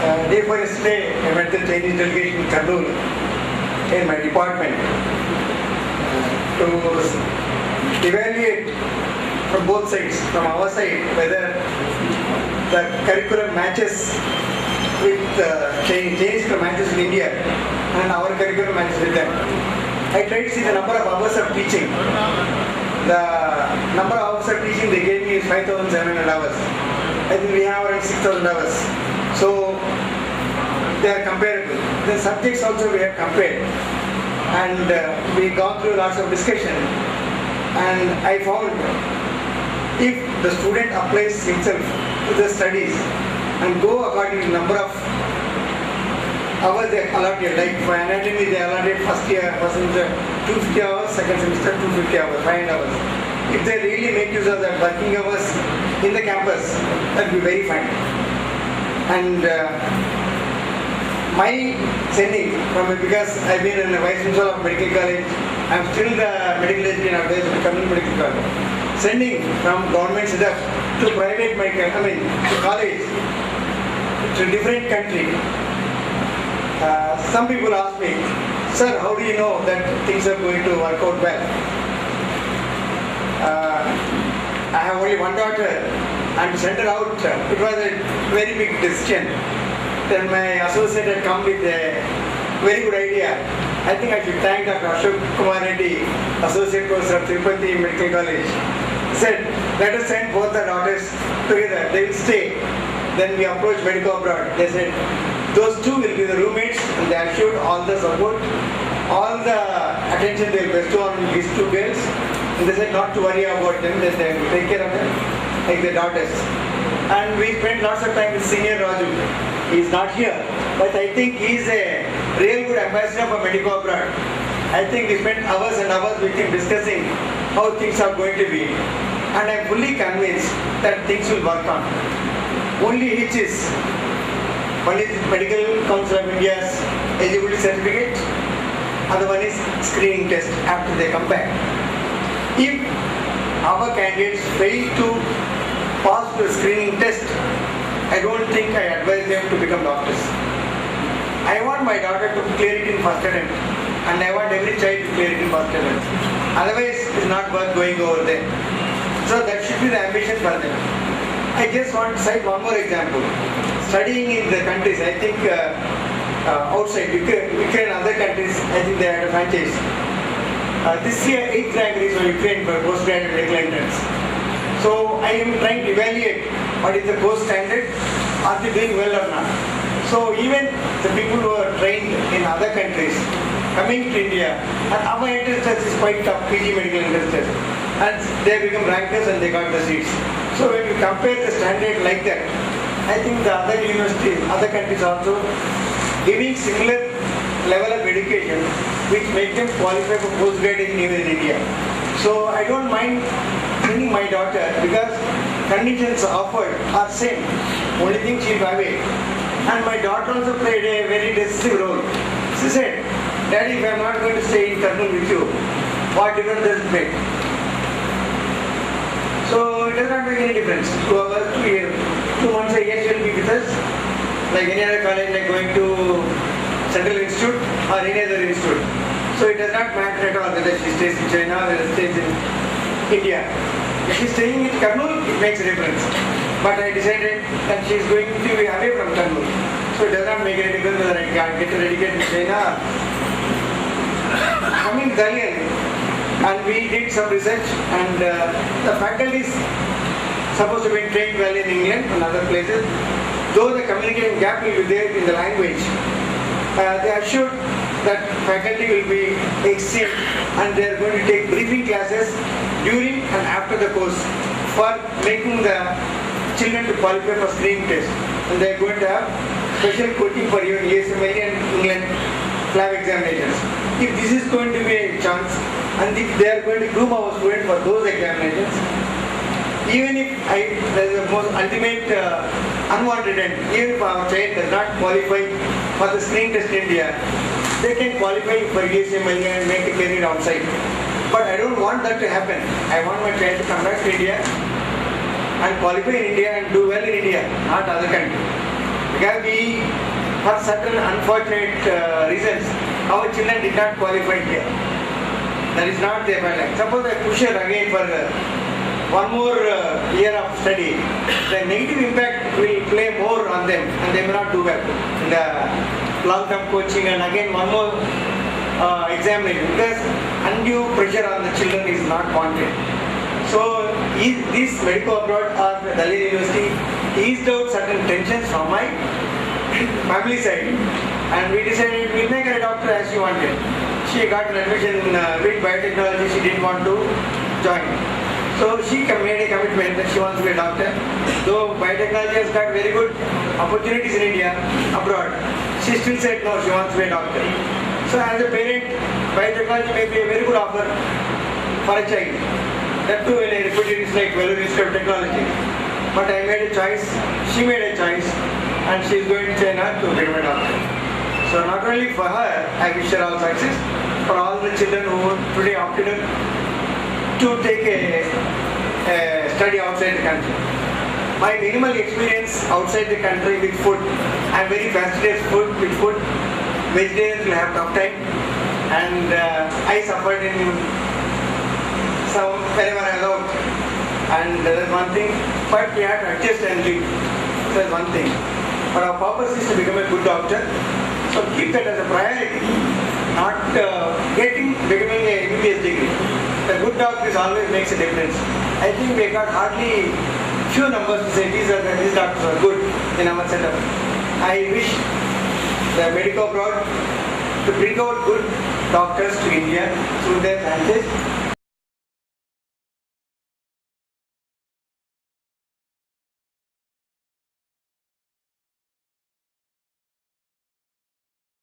Day before yesterday, I met the Chinese delegation in Kurnool in my department to evaluate from both sides, from our side, whether the curriculum matches with Chinese matches in India and our curriculum matches with them. I tried to see the number of hours of teaching. The number of hours of teaching they gave me is 5,700 hours. I think we have around 6,000 hours. So they are comparable. The subjects also we have compared. And we gone through lots of discussion. And I found if the student applies himself to the studies and go according to the number of hours they allotted, like for anatomy they allotted first semester 250 hours, second semester 250 hours, 500 hours. If they really make use of the working hours in the campus, that will be very fine. And my sending because I've been in the Vice Principal of Medical College, I'm still the medical education advisor to Community Medical College. Sending from government setup to private to college, to different country. Some people ask me, sir, how do you know that things are going to work out well? I have only one daughter and to send her out, it was a very big decision. Then my associate had come with a very good idea. I think I should thank Dr. Ashok Kumar Reddy, Associate Professor of Tirupati Medical College. He said, let us send both the daughters together, they will stay. Then we approached Medico Abroad. They said, those two will be the roommates and they assured all the support, all the attention they will bestow on these two girls. And they said not to worry about them, that they will take care of them, like their daughters. And we spent lots of time with Senior Raju. He is not here, but I think he is a real good ambassador for Medico Abroad. I think we spent hours and hours with him discussing how things are going to be. And I am fully convinced that things will work on. Only hitch is, one is Medical Council of India's eligibility certificate, other one is screening test after they come back. If our candidates fail to pass the screening test, I don't think I advise them to become doctors. I want my daughter to clear it in first attempt, and I want every child to clear it in first attempt. Otherwise, it's not worth going over there. So that should be the ambition for them. I just want to cite one more example. Studying in the countries, I think outside Ukraine and other countries, I think they had a franchise. This year, 8th rank is for Ukraine for postgraduate medical entrance. So I am trying to evaluate what is the course standard, are they doing well or not. So even the people who are trained in other countries coming to India, and our entrance test is quite tough, PG medical entrance test, and they become rankers and they got the seats. So when you compare the standard like that, I think the other universities, other countries also giving similar level of education which make them qualify for post-graduation even in India. So I don't mind sending my daughter because conditions offered are same. Only thing she is away. And my daughter also played a very decisive role. She said, Daddy, if I am not going to stay in Kurnool with you, what difference does it make? So it does not make any difference. 2 hours, 2 years, 2 months a year she will be with us. Like any other college, like going to Central Institute or any other institute. So it does not matter at all whether she stays in China or whether she stays in India. If she is staying in Kurnool, it makes a difference. But I decided that she is going to be away from Kurnool. So it does not make any difference whether I get her educated in China. Coming to Dalian, and we did some research, and the faculty is supposed to be trained well in England and other places. Though the communication gap will be there in the language, they are sure that faculty will be exceed and they are going to take briefing classes during and after the course for making the children to qualify for screening test. And they are going to have special coaching for even ESMLE and England lab examinations. If this is going to be a chance and if they are going to groom our students for those examinations, even if there is a most ultimate unwanted end, even if our child does not qualify for the screening test in India, they can qualify for ESMLE and make a career outside. But I don't want that to happen. I want my child to come back to India and qualify in India and do well in India, not other country. Because we, for certain unfortunate reasons, our children did not qualify here. That is not their like. Suppose I push it again for one more year of study, the negative impact will play more on them and they may not do well in the long-term coaching and again one more examination because undue pressure on the children is not wanted. So this medical abroad or the Delhi University eased out certain tensions from my family side and we decided we'll make her a doctor as she wanted. She got an admission with biotechnology, she didn't want to join. So she made a commitment that she wants to be a doctor. Though biotechnology has got very good opportunities in India, abroad, she still said no, she wants to be a doctor. So as a parent, biotechnology may be a very good offer for a child. That too in a reputed like Vellore Institute of Technology. But I made a choice, she made a choice, and she is going to China to become a doctor. So not only for her, I wish her all success, for all the children who today opted to take a study outside the country. My minimal experience outside the country with food, I am very fascinated with food. Vegetarians will have tough time, and I suffered in some wherever I was out. And that is one thing, but we have to adjust and live. That is one thing. But our purpose is to become a good doctor, so keep that as a priority, not becoming a MBBS degree. The good doctor always makes a difference. I think we got hardly few numbers to say these doctors are good in our setup. I wish the medical abroad to bring out good doctors to India through their branches